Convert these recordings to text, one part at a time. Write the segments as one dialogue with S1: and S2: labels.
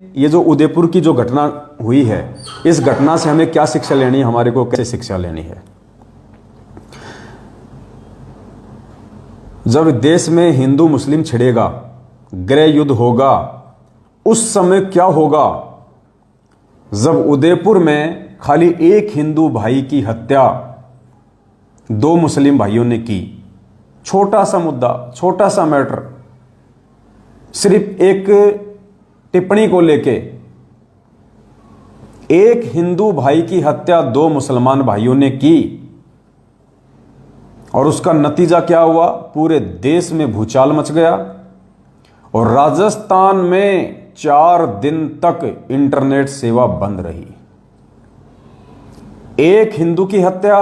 S1: ये जो उदयपुर की जो घटना हुई है, इस घटना से हमें क्या शिक्षा लेनी है, हमारे को कैसे शिक्षा लेनी है। जब देश में हिंदू मुस्लिम छिड़ेगा, गृह युद्ध होगा, उस समय क्या होगा। जब उदयपुर में खाली एक हिंदू भाई की हत्या दो मुस्लिम भाइयों ने की, छोटा सा मुद्दा, छोटा सा मैटर, सिर्फ एक टिप्पणी को लेके एक हिंदू भाई की हत्या दो मुसलमान भाइयों ने की, और उसका नतीजा क्या हुआ, पूरे देश में भूचाल मच गया। और राजस्थान में 4 दिन तक इंटरनेट सेवा बंद रही। एक हिंदू की हत्या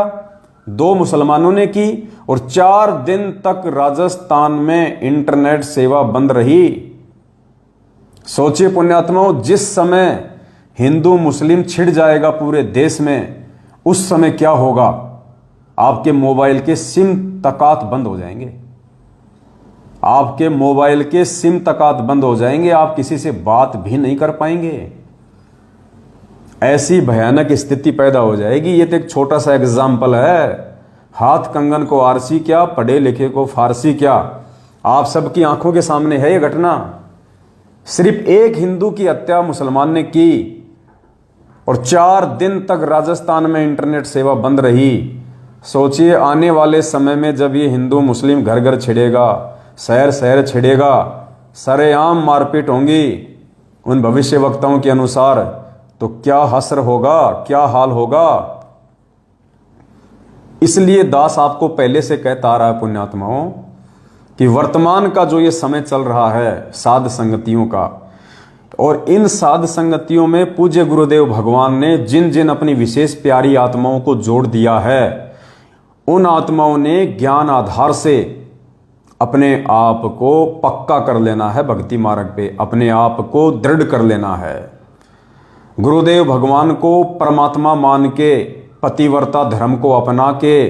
S1: दो मुसलमानों ने की और 4 दिन तक राजस्थान में इंटरनेट सेवा बंद रही। सोचिए पुण्यात्माओं, जिस समय हिंदू मुस्लिम छिड़ जाएगा पूरे देश में, उस समय क्या होगा। आपके मोबाइल के सिम तकात बंद हो जाएंगे, आपके मोबाइल के सिम तकात बंद हो जाएंगे, आप किसी से बात भी नहीं कर पाएंगे। ऐसी भयानक स्थिति पैदा हो जाएगी। ये तो एक छोटा सा एग्जाम्पल है। हाथ कंगन को आरसी क्या, पढ़े लिखे को फारसी क्या, आप सबकी आंखों के सामने है ये घटना। सिर्फ एक हिंदू की हत्या मुसलमान ने की और 4 दिन तक राजस्थान में इंटरनेट सेवा बंद रही। सोचिए आने वाले समय में जब ये हिंदू मुस्लिम घर घर छिड़ेगा, शहर शहर छिड़ेगा, सरेआम मारपीट होंगी उन भविष्य वक्ताओं के अनुसार, तो क्या हश्र होगा, क्या हाल होगा। इसलिए दास आपको पहले से कहता आ रहा है पुण्यात्माओं कि वर्तमान का जो ये समय चल रहा है साध संगतियों का, और इन साध संगतियों में पूज्य गुरुदेव भगवान ने जिन जिन अपनी विशेष प्यारी आत्माओं को जोड़ दिया है, उन आत्माओं ने ज्ञान आधार से अपने आप को पक्का कर लेना है, भक्ति मार्ग पे अपने आप को दृढ़ कर लेना है। गुरुदेव भगवान को परमात्मा मान के, पतिव्रता धर्म को अपना के,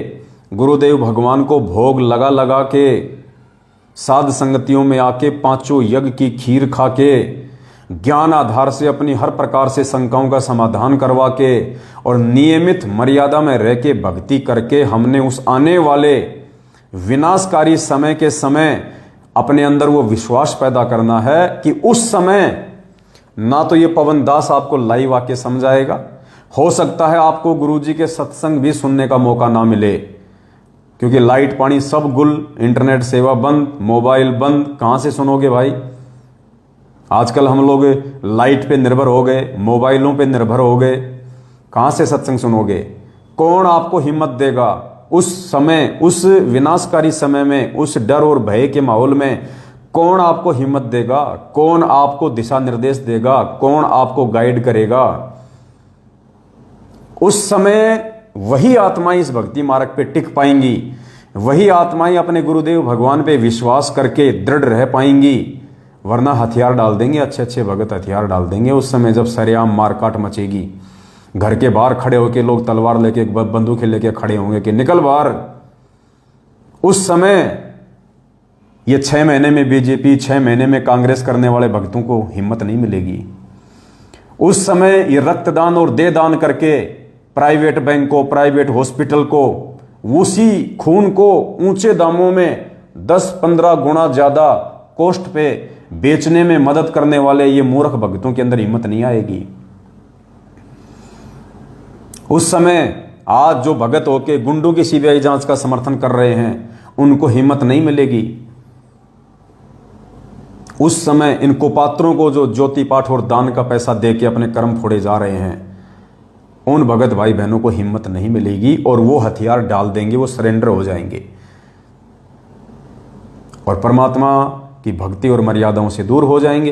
S1: गुरुदेव भगवान को भोग लगा लगा के, साध संगतियों में आके 5 यज्ञ की खीर खा के, ज्ञान आधार से अपनी हर प्रकार से शंकाओं का समाधान करवा के और नियमित मर्यादा में रह के भक्ति करके, हमने उस आने वाले विनाशकारी समय के समय अपने अंदर वो विश्वास पैदा करना है कि उस समय ना तो ये पवन दास आपको लाइव आके समझाएगा, हो सकता है आपको गुरुजी के सत्संग भी सुनने का मौका ना मिले, क्योंकि लाइट पानी सब गुल, इंटरनेट सेवा बंद, मोबाइल बंद, कहां से सुनोगे भाई। आजकल हम लोग लाइट पे निर्भर हो गए, मोबाइलों पे निर्भर हो गए, कहां से सत्संग सुनोगे। कौन आपको हिम्मत देगा उस समय, उस विनाशकारी समय में, उस डर और भय के माहौल में कौन आपको हिम्मत देगा, कौन आपको दिशा निर्देश देगा, कौन आपको गाइड करेगा। उस समय वही आत्माएं इस भक्ति मार्ग पे टिक पाएंगी, वही आत्माएं अपने गुरुदेव भगवान पे विश्वास करके दृढ़ रह पाएंगी। वरना हथियार डाल देंगे, अच्छे अच्छे भगत हथियार डाल देंगे उस समय जब सरेआम मारकाट मचेगी। घर के बाहर खड़े होके लोग तलवार लेके, बंदूकें लेके खड़े होंगे कि निकल बाहर। उस समय ये 6 महीने में बीजेपी, 6 महीने में कांग्रेस करने वाले भक्तों को हिम्मत नहीं मिलेगी। उस समय ये रक्तदान और देह दान करके प्राइवेट बैंक को, प्राइवेट हॉस्पिटल को, उसी खून को ऊंचे दामों में 10-15 गुना ज्यादा कॉस्ट पे बेचने में मदद करने वाले ये मूर्ख भक्तों के अंदर हिम्मत नहीं आएगी। उस समय आज जो भगत होके गुंडों की सीबीआई जांच का समर्थन कर रहे हैं, उनको हिम्मत नहीं मिलेगी। उस समय इन कुपात्रों को जो ज्योति पाठ और दान का पैसा देके अपने कर्म फोड़े जा रहे हैं, उन भगत भाई बहनों को हिम्मत नहीं मिलेगी और वो हथियार डाल देंगे, वो सरेंडर हो जाएंगे और परमात्मा की भक्ति और मर्यादाओं से दूर हो जाएंगे।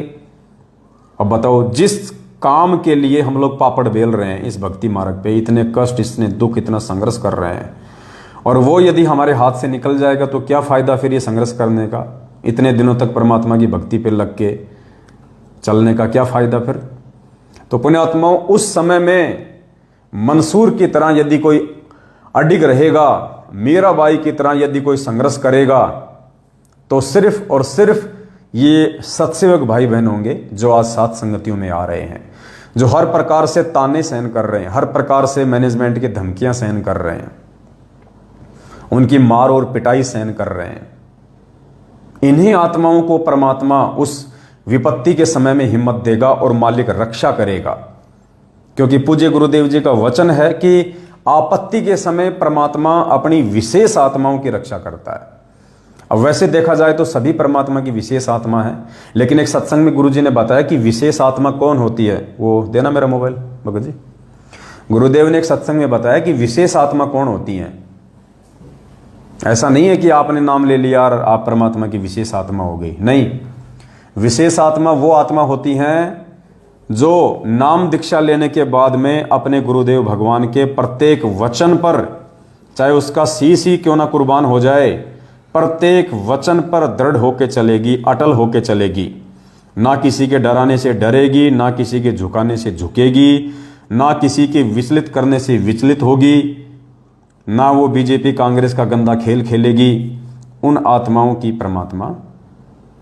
S1: अब बताओ, जिस काम के लिए हम लोग पापड़ बेल रहे हैं इस भक्ति मार्ग पे, इतने कष्ट, इतने दुख, इतना संघर्ष कर रहे हैं, और वो यदि हमारे हाथ से निकल जाएगा तो क्या फायदा फिर ये संघर्ष करने का। इतने दिनों तक परमात्मा की भक्ति पे लग के चलने का क्या फायदा फिर। तो पुण्यात्माओं, उस समय में मंसूर की तरह यदि कोई अडिग रहेगा, मीराबाई की तरह यदि कोई संघर्ष करेगा, तो सिर्फ और सिर्फ ये सत्सेवक भाई बहन होंगे जो आज सात संगतियों में आ रहे हैं, जो हर प्रकार से ताने सहन कर रहे हैं, हर प्रकार से मैनेजमेंट की धमकियां सहन कर रहे हैं, उनकी मार और पिटाई सहन कर रहे हैं। इन्हीं आत्माओं को परमात्मा उस विपत्ति के समय में हिम्मत देगा और मालिक रक्षा करेगा, क्योंकि पूज्य गुरुदेव जी का वचन है कि आपत्ति के समय परमात्मा अपनी विशेष आत्माओं की रक्षा करता है। अब वैसे देखा जाए तो सभी परमात्मा की विशेष आत्मा है, लेकिन एक सत्संग में गुरुजी ने बताया कि विशेष आत्मा कौन होती है। वो देना मेरा मोबाइल भगत जी। गुरुदेव ने एक सत्संग में बताया कि विशेष आत्मा कौन होती है। ऐसा नहीं है कि आपने नाम ले लिया और आप परमात्मा की विशेष आत्मा हो गई, नहीं। विशेष आत्मा वो आत्मा होती हैं जो नाम दीक्षा लेने के बाद में अपने गुरुदेव भगवान के प्रत्येक वचन पर, चाहे उसका शीश ही क्यों ना कुर्बान हो जाए, प्रत्येक वचन पर दृढ़ होके चलेगी, अटल होके चलेगी। ना किसी के डराने से डरेगी, ना किसी के झुकाने से झुकेगी, ना किसी के विचलित करने से विचलित होगी, ना वो बीजेपी कांग्रेस का गंदा खेल खेलेगी। उन आत्माओं की परमात्मा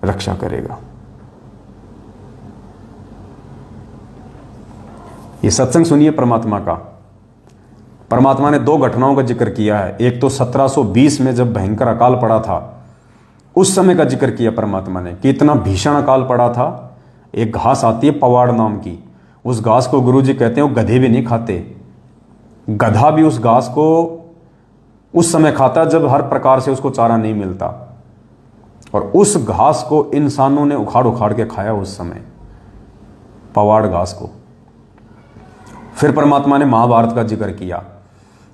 S1: रक्षा करेगा। ये सत्संग सुनिए परमात्मा का। परमात्मा ने दो घटनाओं का जिक्र किया है। एक तो 1720 में जब भयंकर अकाल पड़ा था, उस समय का जिक्र किया परमात्मा ने कि इतना भीषण अकाल पड़ा था। एक घास आती है पवाड़ नाम की, उस घास को गुरुजी कहते हैं वो गधे भी नहीं खाते, गधा भी उस घास को उस समय खाता जब हर प्रकार से उसको चारा नहीं मिलता, और उस घास को इंसानों ने उखाड़ उखाड़ के खाया उस समय, पवाड़ घास को। फिर परमात्मा ने महाभारत का जिक्र किया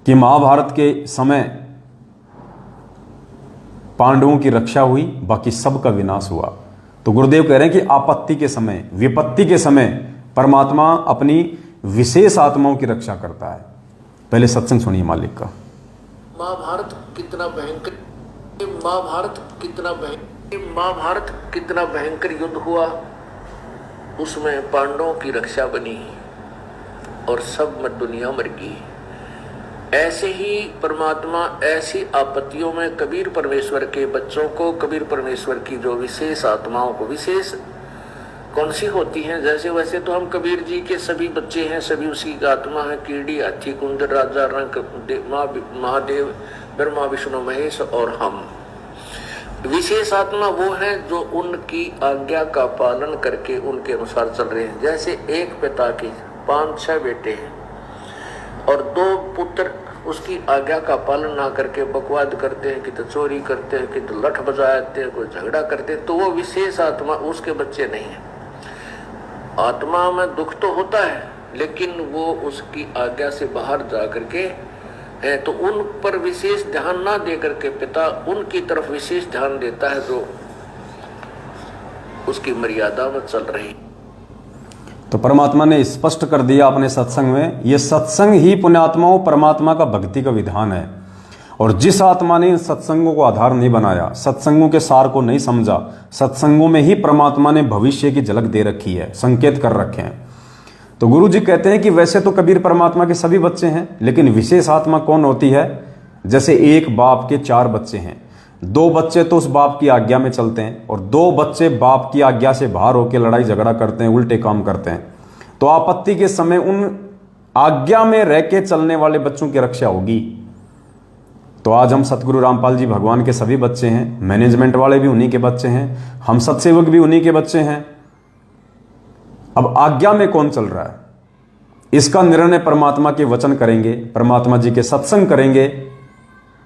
S1: कि महाभारत के समय पांडवों की रक्षा हुई, बाकी सबका विनाश हुआ। तो गुरुदेव कह रहे हैं कि आपत्ति के समय, विपत्ति के समय परमात्मा अपनी विशेष आत्माओं की रक्षा करता है। पहले सत्संग सुनिए मालिक का।
S2: महाभारत कितना भयंकर युद्ध हुआ, उसमें पांडवों की रक्षा बनी और सब में दुनिया मर गई। ऐसे ही परमात्मा ऐसी आपत्तियों में कबीर परमेश्वर के बच्चों को, कबीर परमेश्वर की जो विशेष आत्माओं को, विशेष कौन सी होती हैं, जैसे वैसे तो हम कबीर जी के सभी बच्चे हैं, सभी उसी की आत्मा है। कीड़ी, हाथी, कुंद, राजा, रंग, महादेव, ब्रह्मा, विष्णु, महेश और हम। विशेष आत्मा वो है जो उनकी आज्ञा का पालन करके उनके अनुसार चल रहे हैं। जैसे एक पिता के 5-6 बेटे हैं और 2 पुत्र उसकी आज्ञा का पालन ना करके बकवाद करते हैं, कि तो चोरी करते हैं, कि तो लठ बजाते हैं, कोई झगड़ा करते हैं, तो वो विशेष आत्मा उसके बच्चे नहीं है। आत्मा में दुख तो होता है, लेकिन वो उसकी आज्ञा से बाहर जा करके है, तो उन पर विशेष ध्यान ना दे करके पिता उनकी तरफ विशेष ध्यान देता है जो उसकी मर्यादा में चल रही।
S1: तो परमात्मा ने स्पष्ट कर दिया अपने सत्संग में, ये सत्संग ही पुण्यात्माओं परमात्मा का भक्ति का विधान है। और जिस आत्मा ने इन सत्संगों को आधार नहीं बनाया, सत्संगों के सार को नहीं समझा, सत्संगों में ही परमात्मा ने भविष्य की झलक दे रखी है, संकेत कर रखे हैं। तो गुरु जी कहते हैं कि वैसे तो कबीर परमात्मा के सभी बच्चे हैं, लेकिन विशेष आत्मा कौन होती है। जैसे एक बाप के 4 बच्चे हैं, 2 बच्चे तो उस बाप की आज्ञा में चलते हैं और 2 बच्चे बाप की आज्ञा से बाहर होकर लड़ाई झगड़ा करते हैं, उल्टे काम करते हैं। तो आपत्ति के समय उन आज्ञा में रह के चलने वाले बच्चों की रक्षा होगी। तो आज हम सतगुरु रामपाल जी भगवान के सभी बच्चे हैं, मैनेजमेंट वाले भी उन्हीं के बच्चे हैं, हम सत्सेवक भी उन्हीं के बच्चे हैं। अब आज्ञा में कौन चल रहा है, इसका निर्णय परमात्मा के वचन करेंगे, परमात्मा जी के सत्संग करेंगे,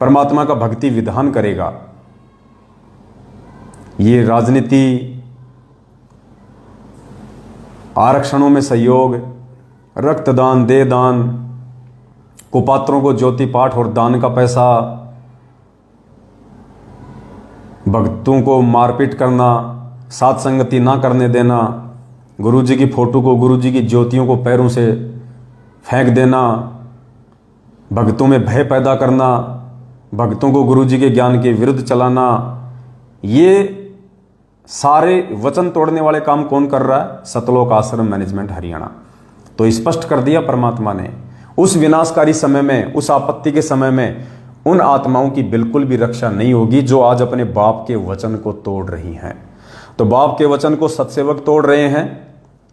S1: परमात्मा का भक्ति विधान करेगा। ये राजनीति, आरक्षणों में सहयोग, रक्तदान, देदान, कुपात्रों को ज्योति पाठ और दान का पैसा, भक्तों को मारपीट करना, साथ संगति ना करने देना, गुरुजी की फोटो को, गुरुजी की ज्योतियों को पैरों से फेंक देना, भक्तों में भय पैदा करना, भक्तों को गुरुजी के ज्ञान के विरुद्ध चलाना, ये सारे वचन तोड़ने वाले काम कौन कर रहा है। सतलोक आश्रम मैनेजमेंट हरियाणा। तो स्पष्ट कर दिया परमात्मा ने, उस विनाशकारी समय में, उस आपत्ति के समय में उन आत्माओं की बिल्कुल भी रक्षा नहीं होगी जो आज अपने बाप के वचन को तोड़ रही हैं। तो बाप के वचन को सत्सेवक तोड़ रहे हैं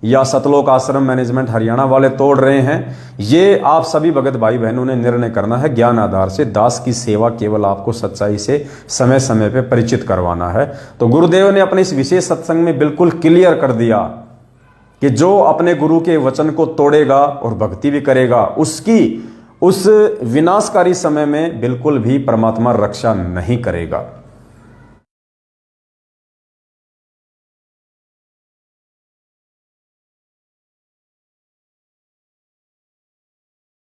S1: या सतलोक आश्रम मैनेजमेंट हरियाणा वाले तोड़ रहे हैं, ये आप सभी भगत भाई बहनों ने निर्णय करना है। ज्ञान आधार से दास की सेवा केवल आपको सच्चाई से समय समय पे परिचित करवाना है। तो गुरुदेव ने अपने इस विशेष सत्संग में बिल्कुल क्लियर कर दिया कि जो अपने गुरु के वचन को तोड़ेगा और भक्ति भी करेगा, उसकी उस विनाशकारी समय में बिल्कुल भी परमात्मा रक्षा नहीं करेगा।